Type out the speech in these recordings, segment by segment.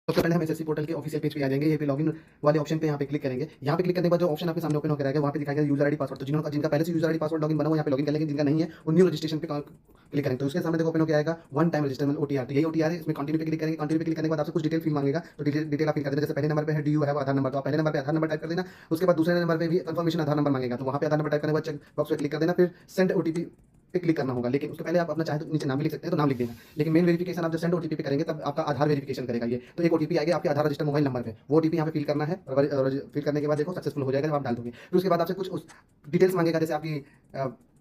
सबसे पहले हम एसएससी पोर्टल के ऑफिशियल पेज पे आ जाएंगे। ये पे लॉगिन वाले ऑप्शन पे यहाँ पे क्लिक करेंगे। यहाँ पे क्लिक करने के बाद जो ऑप्शन आपके सामने ओपन होकर आएगा वहाँ पे दिखाएगा यूजर आईडी पासवर्ड। तो जिनका पहले से यूजर आईडी पासवर्ड लॉगिन बना हुआ यहाँ पे लॉगिन कर लेंगे, जिनका नहीं है वो न्यू रजिस्ट्रेशन पे क्लिक करेंगे। तो उसके सामने देखो ओपन होकर आएगा वन टाइम रजिस्टर ओटीआर। तो यही ओटीआर है, इसमें कंटिन्यू पे क्लिक करेंगे। कंटिन्यू पे क्लिक करने के बाद आपसे कुछ डिटेल फिल मांगेगा, तो डिटेल आप फिल कर देना। जैसे पहले नंबर पे है do you have Aadhaar number, तो आप पहले नंबर पे आधार नंबर टाइप कर देना। उसके बाद दूसरे नंबर पे भी कंफर्मेशन आधार नंबर मांगेगा, तो वहाँ पे आधार नंबर टाइप करने के बाद चेक बॉक्स पे क्लिक कर देना। फिर सेंड ओटीपी पे क्लिक करना होगा, लेकिन उसके पहले आप अपना चाहे तो नीचे नाम भी लिख सकते हैं, तो नाम लिख देना। लेकिन मेन वेरिफिकेशन आप जब सेंड ओटीपी पे करेंगे तब आपका आधार वेरिफिकेशन करेगा ये। तो एक ओटीपी आएगा आपके आधार रजिस्टर मोबाइल नंबर पे, वो ओटीपी यहाँ पे फिल करना है। फिल करने के बाद देखो सक्सेसफुल हो जाएगा जब आप डाल दोगे। फिर उसके बाद आपसे कुछ डिटेल्स मांगेगा, जैसे आपकी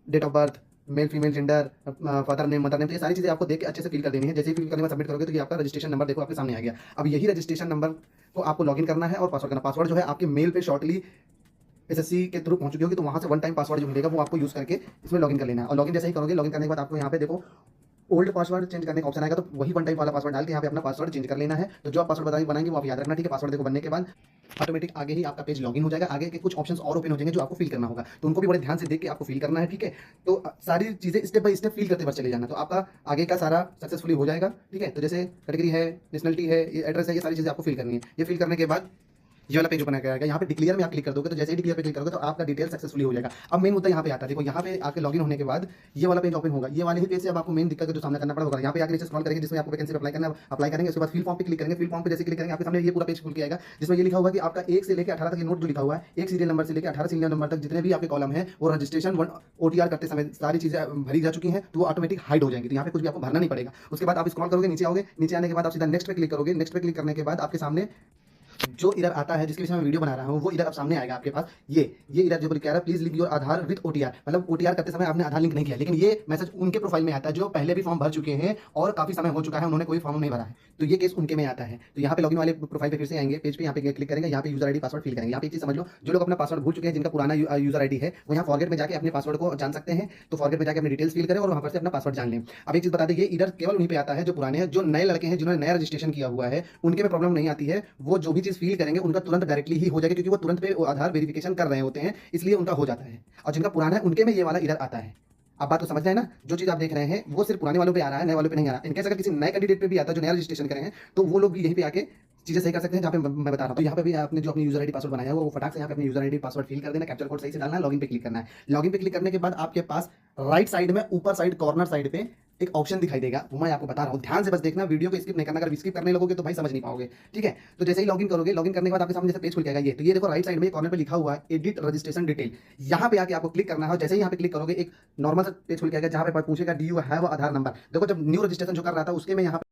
date of birth, male female gender, father name mother name. तो ये सारी चीज़ें आपको देख के अच्छे से फिल कर देनी है। जैसे ही फिल करने के बाद सबमिट करोगे तो ये आपका रजिस्ट्रेशन नंबर देखो आपके सामने आ गया। अब यही रजिस्ट्रेशन नंबर को आपको लॉगिन करना है और पासवर्ड करना। पासवर्ड जो है आपके मेल पे शॉर्टली एसएससी के थ्रू पहुंच चुकी होगी, तो वहां से वन टाइम पासवर्ड जो मिलेगा वो आपको यूज करके इसमें लॉगिन कर लेना है। और लॉगिन जैसे ही करोगे, लॉगिन करने के बाद आपको यहाँ पे देखो ओल्ड पासवर्ड चेंज करने का ऑप्शन आएगा, तो वही वन टाइम वाला पासवर्ड डाल के यहाँ पे अपना पासवर्ड चेंज कर लेना है। तो जो आप पासवर्ड बनाएंगे वो आप याद रखना, ठीक है। पासवर्ड देखो बनने के बाद ऑटोमेटिक आगे ही आपका पेज लॉगिन हो जाएगा। आगे के कुछ ऑप्शंस और ओपन हो जाएंगे जो आपको फिल करना होगा, तो उनको भी बड़े ध्यान से देख के आपको फिल करना है, ठीक है। तो सारी चीजें स्टेप बाय स्टेप फिल करते हुए चले जाना, तो आपका आगे का सारा सक्सेसफुली हो जाएगा, ठीक है। तो जैसे कैटेगरी है, नेशनलिटी है, एड्रेस है, ये सारी चीजें आपको फिल करनी है। ये फिल करने के बाद ये वाला पेज ओपन आएगा। यहाँ पे डिक्लेयर में आप क्लिक कर दोगे, तो जैसे ही डिक्लेयर पे क्लिक करोगे तो आपका डिटेल सक्सेसफुली हो जाएगा। अब मेन मुद्दा यहाँ पे आता है, देखो यहाँ पे आके लॉगिन होने के बाद ये वाला पेज ओपन होगा। ये वाले ही पेज से अब आपको मेन दिक्कत जो सामना करना पड़ेगा, यहाँ पे आके नीचे स्क्रॉल करेंगे जिसमें आपको वैकेंसी अप्लाई करना है, अप्लाई करेंगे। उसके बाद फिल फॉर्म पे क्लिक करेंगे। फिल फॉर्म पे जैसे क्लिक करेंगे आपके सामने ये पूरा पेज खुल के आएगा, जिसमें ये लिखा होगा कि आपका 1 से लेकर 18 तक नोट जो लिखा हुआ है, एक सीरियल नंबर से लेकर 18 सीरियल नंबर तक जितने भी आपके कॉलम है वो रजिस्ट्रेशन ओटीआर करते समय सारी चीजें भरी जा चुकी हैं, तो वो ऑटोमेटिक हाइड हो जाएंगी। तो यहाँ पे कुछ भी आपको भरना नहीं पड़ेगा। उसके बाद आप स्क्रॉल करोगे, नीचे आओगे, नीचे आने के बाद आप सीधा नेक्स्ट पे क्लिक करोगे। नेक्स्ट पे क्लिक करने के बाद आपके सामने जो इरर आता है, जिसके विषय में वीडियो बना रहा हूँ, वो इरर अब सामने आएगा आपके पास। ये इरर जो कह रहा है please link your Aadhaar with OTR, मतलब ओटीआर करते समय आपने आधार लिंक नहीं किया। लेकिन ये मैसेज उनके प्रोफाइल में आता है जो पहले भी फॉर्म भर चुके हैं और काफी समय हो चुका है, उन्होंने कोई फॉर्म नहीं भरा है, तो ये केस उनके में आता है। तो यहाँ पे लॉगिन वाले प्रोफाइल पे फिर से आएंगे, पेज पे यहाँ पे क्लिक करेंगे, यहाँ पे यूजर आईडी पासवर्ड फिल करेंगे। यहाँ पे एक चीज समझ लो, जो लोग अपना पासवर्ड भूल चुके हैं, जिनका पुराना यूजर आईडी है, वो यहाँ फॉरगेट में जाके अपने पासवर्ड को जान सकते हैं। तो फॉरगेट में जाके अपनी डिटेल्स फिल करें और वहाँ पर से अपना पासवर्ड जान लें। अब एक चीज बता दें, ये इरर केवल उन्हीं पे आता है जो पुराने हैं। जो नए लड़के हैं जिन्होंने नया रजिस्ट्रेशन किया हुआ है, उनके में प्रॉब्लम नहीं आती है। वो जो भी चीज फील करेंगे उनका तुरंत डायरेक्टली ही हो जाएगा, क्योंकि वो तुरंत पे आधार वेरिफिकेशन कर रहे होते हैं, इसलिए उनका हो जाता है। और जिनका पुराना है उनके में ये वाला इरर आता है। अब बात तो समझ रहे हैं ना, जो चीज आप देख रहे हैं वो सिर्फ पुराने वालों पे आ रहा है, नए वालों पे नहीं आ रहा। इनकेस अगर किसी नए कैंडिडेट पे भी आता है जो नया रजिस्ट्रेशन करे हैं, तो वो लोग भी यहीं पे आके चीजें सही कर सकते हैं, जहाँ पे मैं बता रहा हूँ। तो यहाँ पे भी आपने जो अपनी यूजर आईडी पासवर्ड बनाया है वो फटाक से यहाँ पे अपनी यूजर आईडी पासवर्ड फिल कर देना, कैप्चर कोड सही से डालना है, लॉगिन पे क्लिक करना है। लॉगिन पे क्लिक करने के बाद आपके पास राइट साइड में ऊपर साइड कॉर्नर साइड पे एक ऑप्शन दिखाई देगा, वो मैं आपको बता रहा हूँ। ध्यान से बस देखना, वीडियो को स्किप नहीं करना। अगर स्किप करने लगोगे तो भाई समझ नहीं पाओगे, ठीक है। तो जैसे ही लॉगिन करोगे, लॉगिन करने के बाद आपके सामने जैसे पेज खुल जाएगा ये, तो ये देखो राइट साइड में कॉर्नर पे लिखा हुआ है एडिट रजिस्ट्रेशन डिटेल। यहाँ पे आके आपको क्लिक करना है और जैसे ही यहाँ पे क्लिक करोगे एक नॉर्मल सा पेज खुल जाएगा जहाँ पे पूछेगा do you have Aadhaar number. देखो जब न्यू रजिस्ट्रेशन जो कर रहा था उसके में यहाँ